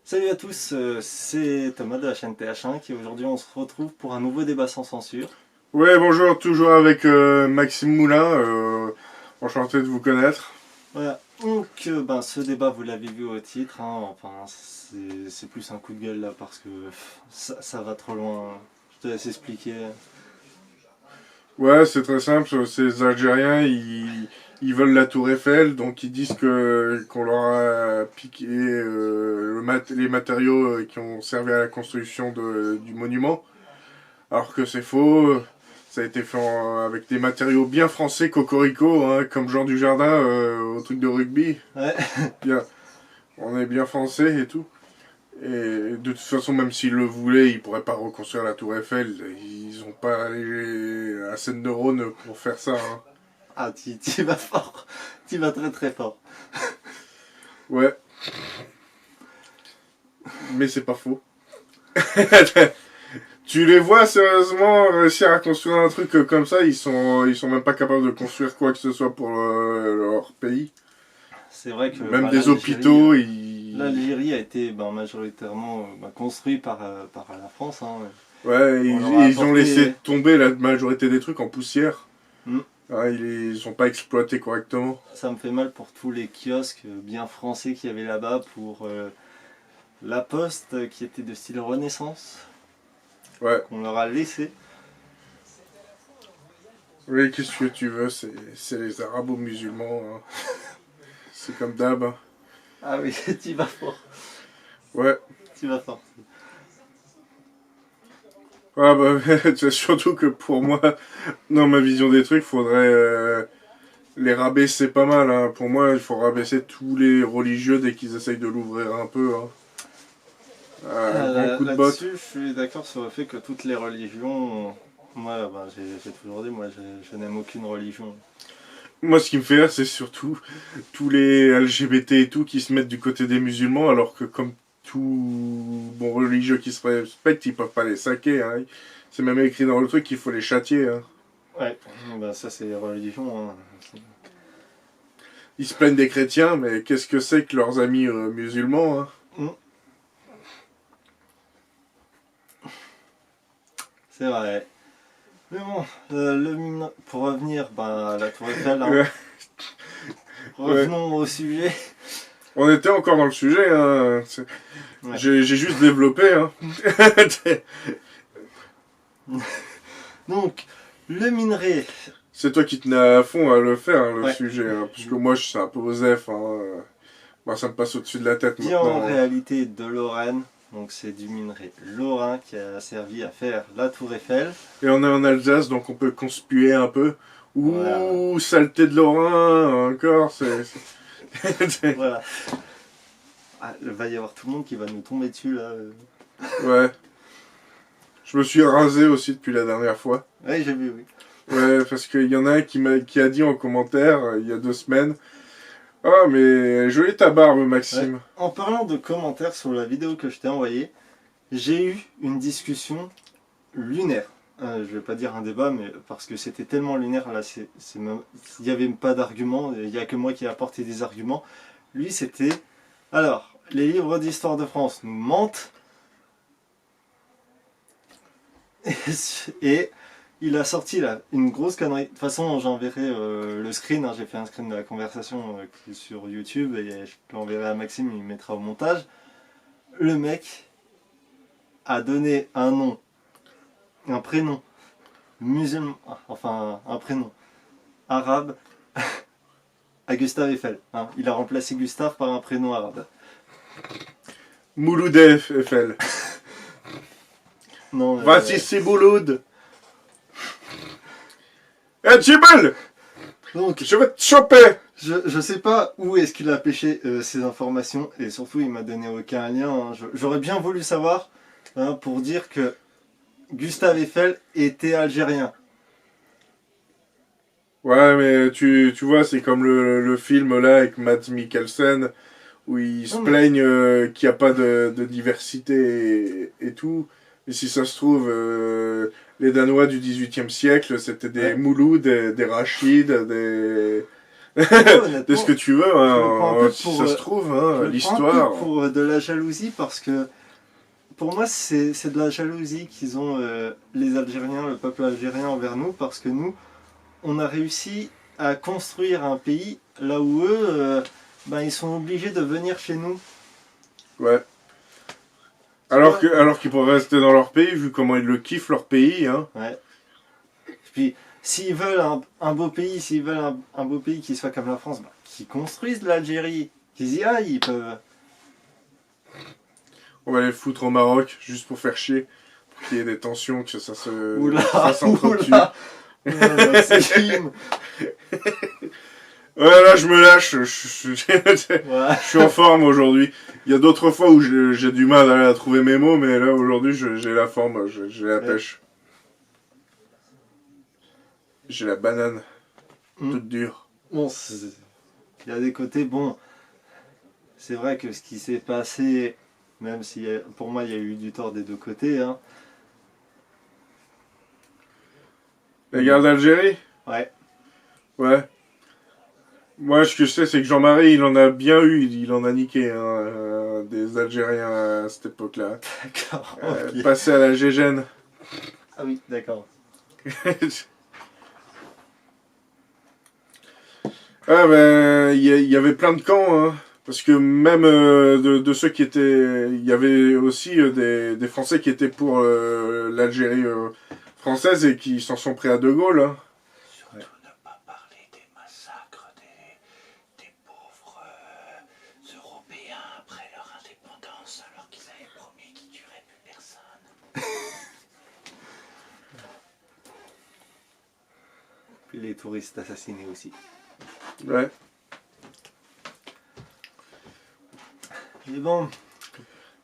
Salut à tous, c'est Thomas de la chaîne TH1 qui aujourd'hui on se retrouve pour un nouveau débat sans censure. Ouais, bonjour, toujours avec Maxime Moulin, enchanté de vous connaître. Voilà, donc ce débat vous l'avez vu au titre, hein, enfin c'est plus un coup de gueule là parce que ça va trop loin. Je te laisse expliquer. Ouais, c'est très simple, ces Algériens, ils veulent la tour Eiffel, donc ils disent qu'on leur a piqué les matériaux qui ont servi à la construction du monument, alors que c'est faux. Ça a été fait avec des matériaux bien français, cocorico, hein, comme Jean Dujardin au truc de rugby. Ouais, Bien, on est bien français et tout. Et de toute façon, même s'ils le voulaient, ils pourraient pas reconstruire la tour Eiffel. Ils ont pas assez de neurones pour faire ça. Hein. ah tu vas fort, tu vas très très fort. Ouais, mais c'est pas faux. Tu les vois sérieusement réussir à construire un truc comme ça, ils sont même pas capables de construire quoi que ce soit pour leur pays. C'est vrai que Même des hôpitaux, ils... l'Algérie a été majoritairement construit par la France. Hein. Ouais, On leur a ils ont laissé apporté. tomber la majorité des trucs en poussière. Hmm. Ah, ils sont pas exploités correctement. Ça me fait mal pour tous les kiosques bien français qu'il y avait là-bas, pour la poste qui était de style Renaissance, Ouais. qu'on leur a laissé. Oui, qu'est-ce que tu veux, c'est les arabo-musulmans. Hein. C'est comme d'hab. Hein. Ah oui, tu vas fort, Ouais. tu vas fort. Ah bah, c'est surtout que pour moi, dans ma vision des trucs, faudrait les rabaisser pas mal. Hein. Pour moi, il faut rabaisser tous les religieux dès qu'ils essayent de l'ouvrir un peu. Hein. Grand coup de botte. Là-dessus, je suis d'accord sur le fait que toutes les religions, moi j'ai toujours dit, moi je n'aime aucune religion. Moi, ce qui me fait rire, c'est surtout tous les LGBT et tout qui se mettent du côté des musulmans, alors que comme tout bon religieux qui se respecte, ils peuvent pas les saquer. Hein. C'est même écrit dans le truc qu'il faut les châtier. Hein. Ouais, ça c'est les religions. Hein. Ils se plaignent des chrétiens, mais qu'est-ce que c'est que leurs amis musulmans hein. Mm, c'est vrai. Mais bon, pour revenir à la Tour Eiffel, hein, Ouais, ouais. revenons au sujet. On était encore dans le sujet. Hein. Ouais. J'ai juste développé. Hein. Donc, le minerai. C'est toi qui tenais à fond à le faire, hein, le Ouais. sujet. Hein, parce que moi, je suis un peu osef. Hein. Moi, ça me passe au-dessus de la tête Vient en maintenant. Hein. réalité de Lorraine, donc c'est du minerai lorrain qui a servi à faire la Tour Eiffel. Et on est en Alsace, donc on peut conspuer un peu. Voilà. Ouh, saleté de Lorrain, encore. Voilà. Ah, il va y avoir tout le monde qui va nous tomber dessus là. Ouais. Je me suis rasé aussi depuis la dernière fois. Ouais, j'ai vu, oui. Ouais, parce qu'il y en a un qui a dit en commentaire il y a 2 semaines. Ah, mais jolie ta barbe, Ouais. Maxime. En parlant de commentaires sur la vidéo que je t'ai envoyée, j'ai eu une discussion lunaire. Je vais pas dire un débat, mais parce que c'était tellement lunaire, là, il n'y avait pas d'argument, il n'y a que moi qui ai apporté des arguments. Lui, c'était, alors, les livres d'histoire de France nous mentent, et il a sorti là une grosse connerie. De toute façon, j'enverrai le screen, hein, j'ai fait un screen de la conversation qui est sur YouTube, et je l'enverrai à Maxime, il mettra au montage. Le mec a donné un nom, un prénom musulman, enfin un prénom arabe à Gustave Eiffel. Hein. Il a remplacé Gustave par un prénom arabe. Mouloud FL. Non, Vas-y, c'est Mouloud. Eh, Jibal, donc je vais te choper. je sais pas où est-ce qu'il a pêché ces informations, et surtout il m'a donné aucun lien. Hein. J'aurais bien voulu savoir, hein, pour dire que Gustave Eiffel était algérien. Ouais, mais tu vois, c'est comme le film là avec Mads Mikkelsen où ils se Non mais plaignent qu'il n'y a pas de diversité et tout. Et si ça se trouve, les Danois du XVIIIe siècle, c'était des ouais, Mouloud, des Rachid, des... de ce que tu veux, hein, je le prends un peu si pour, ça se trouve, je hein, le prends un l'histoire. peu pour de la jalousie parce que pour moi c'est de la jalousie qu'ils ont les Algériens, le peuple algérien envers nous parce que nous on a réussi à construire un pays là où eux ben, ils sont obligés de venir chez nous. Ouais. Tu vois. Alors qu'ils pourraient rester dans leur pays, vu comment ils le kiffent, leur pays, hein. Ouais. Puis s'ils veulent un beau pays, s'ils veulent un beau pays qui soit comme la France, ben, qu'ils construisent l'Algérie, qu'ils y aillent, ils peuvent. On va les foutre au Maroc, juste pour faire chier, pour qu'il y ait des tensions, que Oula, ça s'entretue. oula, Maxime. Ouais, là, je me lâche, Ouais. je suis en forme aujourd'hui. Il y a d'autres fois où j'ai du mal à trouver mes mots, mais là, aujourd'hui, j'ai la forme, j'ai la pêche. J'ai la banane, toute dure. Bon, il y a des côtés, bon, c'est vrai que ce qui s'est passé, même si pour moi il y a eu du tort des deux côtés, hein. La guerre d'Algérie? Ouais. Ouais. Moi, ce que je sais, c'est que Jean-Marie, il en a bien eu, il en a niqué, hein, des Algériens à cette époque-là. D'accord. Ok. Passé à la Gégène. Ah oui, d'accord. Ah ben, il y avait plein de camps, hein, parce que même de ceux qui étaient... Il y avait aussi des Français qui étaient pour l'Algérie française et qui s'en sont pris à De Gaulle. Hein. Surtout ne pas parler des massacres des pauvres Européens après leur indépendance, alors qu'ils avaient promis qu'ils tueraient plus personne. Puis les touristes assassinés aussi. Ouais. Mais bon,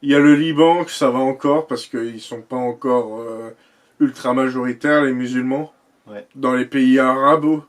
Il y a le Liban, que ça va encore, parce qu'ils sont pas encore ultra majoritaires, les musulmans. Ouais. Dans les pays arabes.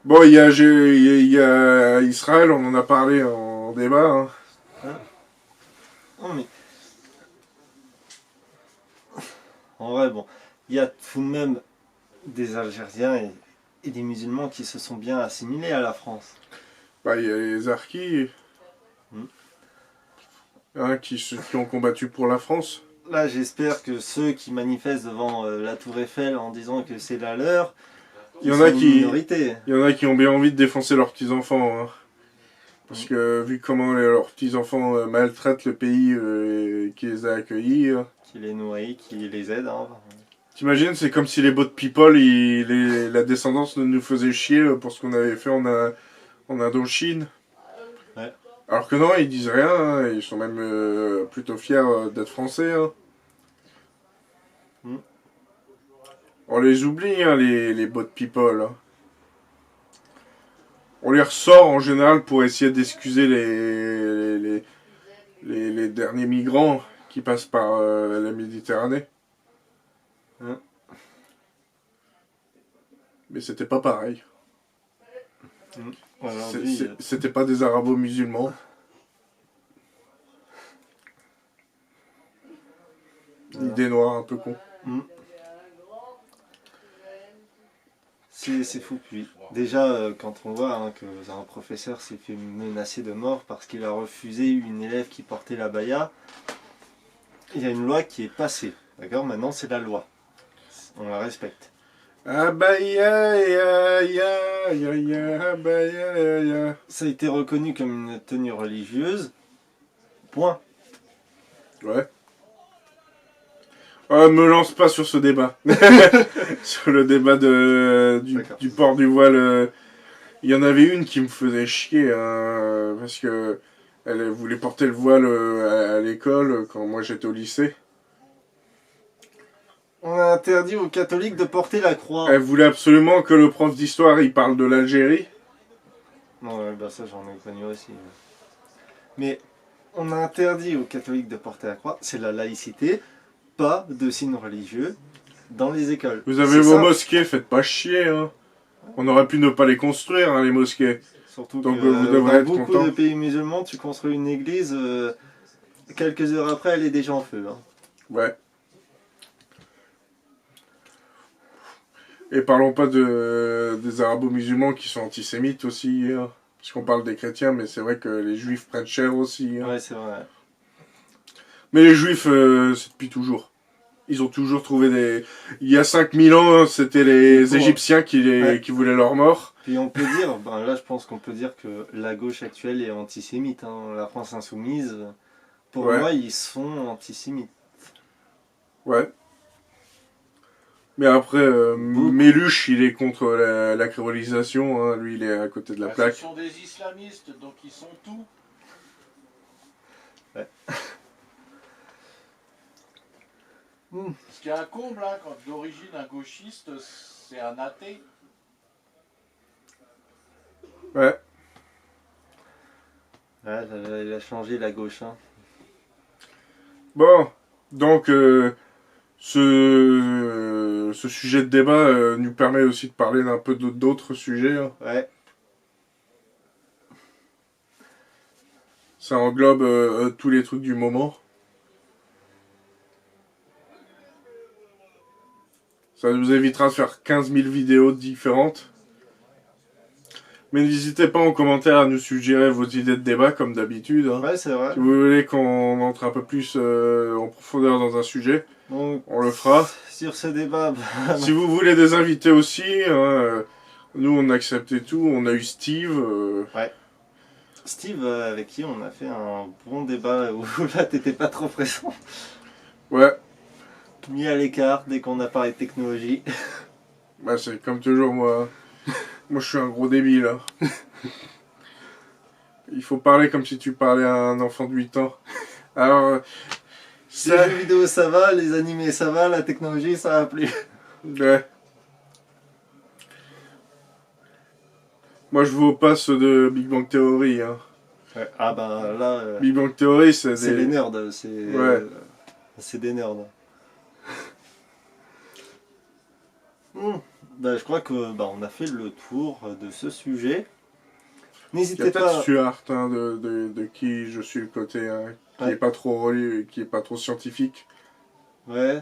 Bon, il y a Israël, on en a parlé en débat. Hein. non mais. En vrai, bon, il y a tout de même des Algériens et des musulmans qui se sont bien assimilés à la France. Bah, il y a les Harkis Mm. hein, qui ont combattu pour la France. Là, j'espère que ceux qui manifestent devant la Tour Eiffel en disant que c'est la leur, Il y en sont a une qui, minorité. il y en a qui ont bien envie de défoncer leurs petits-enfants. Hein. Parce que vu comment leurs petits-enfants maltraitent le pays qui les a accueillis. Qui les nourrit, qui les aide. Hein. T'imagines, c'est comme si les boat people, la descendance nous faisait chier pour ce qu'on avait fait en Indochine. Ouais. Alors que non, ils disent rien, hein, ils sont même plutôt fiers d'être français. Hein. Mm. On les oublie, hein, les boat people. Hein. On les ressort en général pour essayer d'excuser les derniers migrants qui passent par la Méditerranée. Mm. Mais c'était pas pareil. Aujourd'hui, C'était pas des arabo-musulmans. Ni des noirs un peu cons. c'est fou. Puis déjà, quand on voit hein, que un professeur s'est fait menacer de mort parce qu'il a refusé une élève qui portait la baya, il y a une loi qui est passée. D'accord. Maintenant, c'est la loi. On la respecte. Ah bah ya ya ya ya ya bah ya ya ya. Ça a été reconnu comme une tenue religieuse. Point. Ouais. Me lance pas sur ce débat. Sur le débat du port du voile. Il y en avait une qui me faisait chier. Hein, parce que elle voulait porter le voile à l'école quand moi j'étais au lycée. On a interdit aux catholiques de porter la croix. Elle voulait absolument que le prof d'histoire il parle de l'Algérie. Non, bah ça j'en ai connu aussi. Mais on a interdit aux catholiques de porter la croix. C'est la laïcité. Pas de signes religieux dans les écoles. Vous avez vos mosquées, faites pas chier. Hein. On aurait pu ne pas les construire, hein, les mosquées. Surtout donc que vous devrez dans être beaucoup content. de pays musulmans, tu construis une église, quelques heures après, elle est déjà en feu. Hein. Ouais. Et parlons pas des arabo-musulmans qui sont antisémites aussi, hein. Parce qu'on parle des chrétiens, mais c'est vrai que les juifs prennent cher aussi, hein. Ouais, c'est vrai. Mais les juifs, c'est depuis toujours. Ils ont toujours trouvé des... Il y a 5000 ans, c'était les Égyptiens Ouais. qui voulaient leur mort. Puis on peut dire, ben là je pense qu'on peut dire que la gauche actuelle est antisémite, hein. La France insoumise, pour Ouais. moi, ils sont antisémites. Ouais. Mais après, Beaucoup. Méluche, il est contre la créolisation, hein. Lui, il est à côté de la Bah, plaque. ce sont des islamistes, donc ils sont tout. Ce qui est un comble, hein, quand d'origine un gauchiste, c'est un athée. Ouais. Ouais, il a changé la gauche, hein. Bon, donc ce sujet de débat nous permet aussi de parler d'un peu d'autres sujets, hein. Ouais. Ça englobe tous les trucs du moment. Ça nous évitera de faire 15 000 vidéos différentes. Mais n'hésitez pas en commentaire à nous suggérer vos idées de débat, comme d'habitude, hein. Ouais, c'est vrai. Si vous voulez qu'on entre un peu plus en profondeur dans un sujet, Donc, on le fera. sur ce débat, Si vous voulez des invités aussi, hein, nous on a accepté tout. On a eu Steve. Steve, avec qui on a fait un bon débat où là t'étais pas trop présent, Ouais, mis à l'écart dès qu'on a parlé de technologie. bah c'est comme toujours moi. Moi je suis un gros débile, hein. Il faut parler comme si tu parlais à un enfant de 8 ans. Alors, Les ça... jeux vidéo ça va, les animés ça va, la technologie ça va plus. Ouais. Moi je vous passe de Big Bang Theory, hein. Ouais. Ah ben là, Big Bang Theory c'est c'est des... les nerds, Ouais. c'est des nerds. Bah, je crois que bah, on a fait le tour de ce sujet. Il y a N'hésitez peut-être pas. Stuart, hein, de qui je suis le côté, hein, qui Ouais. est pas trop relié, qui est pas trop scientifique. Ouais.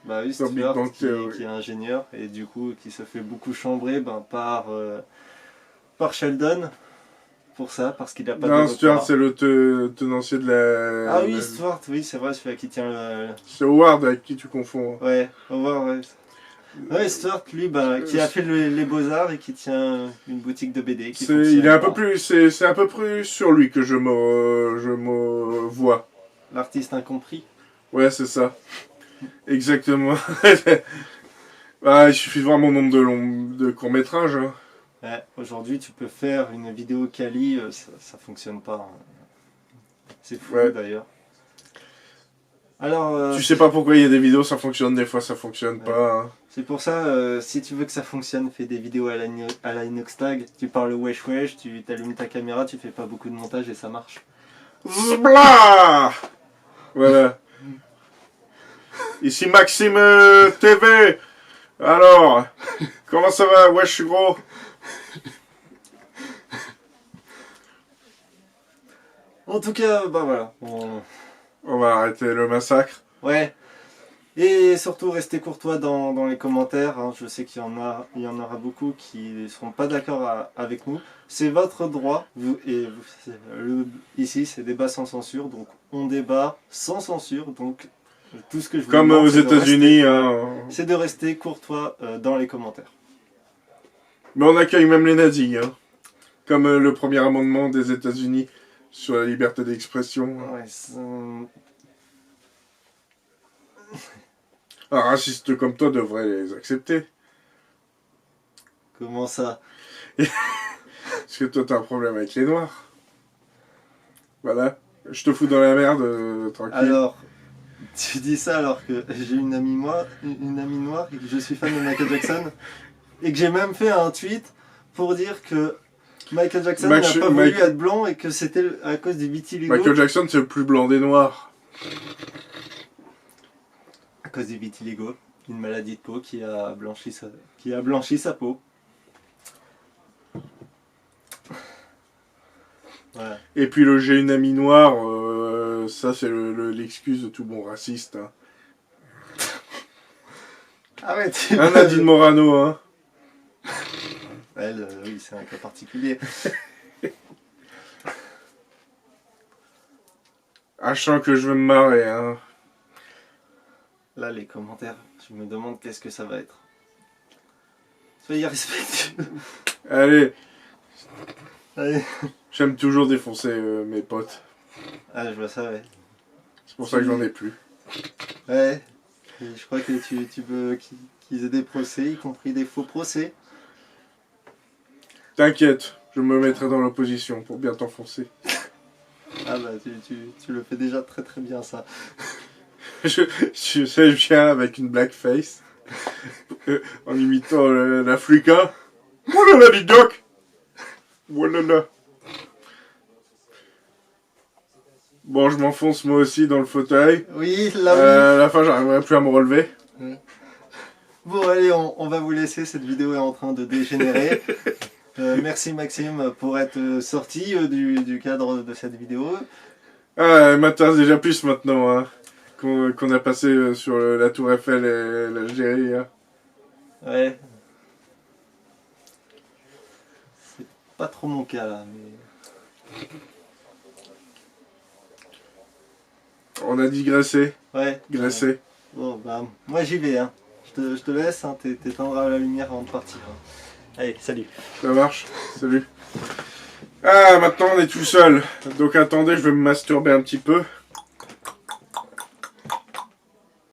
Bah oui, Dans Big Stuart Bang Theory. qui est ingénieur et du coup qui se fait beaucoup chambrer par Sheldon pour ça, parce qu'il n'a pas de Non, doctorat. Stuart c'est le tenancier de la... Ah oui, Stuart, oui, c'est vrai, celui qui tient le. C'est Howard avec qui tu confonds, hein. Ouais, au revoir, ouais. Ouais, Stuart, lui, bah, qui a fait les Beaux-Arts et qui tient une boutique de BD. Qui Il est un peu fonctionne plus, c'est un peu plus sur lui que je me vois. pas. L'artiste incompris. Ouais, c'est ça. Exactement. Ah, il suffit de voir mon nombre de courts-métrages, hein. Ouais, aujourd'hui, tu peux faire une vidéo quali, ça fonctionne pas, hein. C'est fou Ouais. d'ailleurs. Alors, Tu sais pas pourquoi il y a des vidéos, ça fonctionne, des fois ça fonctionne Ouais. pas, hein. c'est pour ça, si tu veux que ça fonctionne, fais des vidéos à la Inoxtag. Tu parles wesh wesh, tu t'allumes ta caméra, tu fais pas beaucoup de montage et ça marche. Zbla Voilà. Ici Maxime TV. Alors, comment ça va? Ouais, je suis gros. En tout cas, bah voilà. On va arrêter le massacre. Ouais. Et surtout, restez courtois dans les commentaires, hein. Je sais qu'il y en aura beaucoup qui ne seront pas d'accord avec nous. C'est votre droit. Ici, c'est débat sans censure. Donc, on débat sans censure. Donc, tout ce que je vous Comme demande, aux c'est de États-Unis, rester- hein. c'est de rester courtois dans les commentaires. Mais on accueille même les nazis, hein. Comme le premier amendement des États-Unis sur la liberté d'expression. Ouais, Un raciste comme toi devrait les accepter. comment ça? Parce que toi, t'as un problème avec les noirs. Voilà. Je te fous dans la merde, tranquille. Alors, tu dis ça alors que j'ai une amie noire et que je suis fan de Michael Jackson et que j'ai même fait un tweet pour dire que Michael Jackson n'a pas voulu être blanc et que c'était à cause du vitiligo. Michael Jackson, c'est le plus blanc des noirs. À cause du vitiligo, une maladie de peau qui a blanchi sa peau. Voilà. Et puis le j'ai une amie noire, ça c'est l'excuse de tout bon raciste, hein. Ah ouais, tu Un Nadine Morano, hein. Elle, oui, c'est un cas particulier. Ah, je sens que je veux me marrer, hein. Là, les commentaires, je me demande qu'est-ce que ça va être. Soyez respectueux. Allez, Allez. j'aime toujours défoncer mes potes. Ah, je vois ça, ouais. C'est pour ça que j'en ai plus. Ouais. Et je crois que tu veux qu'ils aient des procès, y compris des faux procès. T'inquiète, je me mettrai dans l'opposition pour bien t'enfoncer. Ah bah, tu le fais déjà très très bien, ça. Je sais, je viens avec une blackface. En imitant l'Africain. Oh là là, dis donc! Oh là là. Bon, je m'enfonce moi aussi dans le fauteuil. Oui, là, À la fin, j'arriverai plus à me relever. oui. Bon, allez, on va vous laisser. Cette vidéo est en train de dégénérer. Merci Maxime pour être sorti du cadre de cette vidéo. Ah, elle m'intéresse déjà plus maintenant, hein. Qu'on a passé sur la Tour Eiffel et l'Algérie, hein. Ouais. C'est pas trop mon cas là, mais. On a digressé, Ouais. graissé. Bon, bah, moi j'y vais, hein. Je te laisse, hein. T'éteindras la lumière avant de partir. Hein. Allez, salut. Ça marche, salut. Ah, maintenant on est tout seul. Donc attendez, je vais me masturber un petit peu.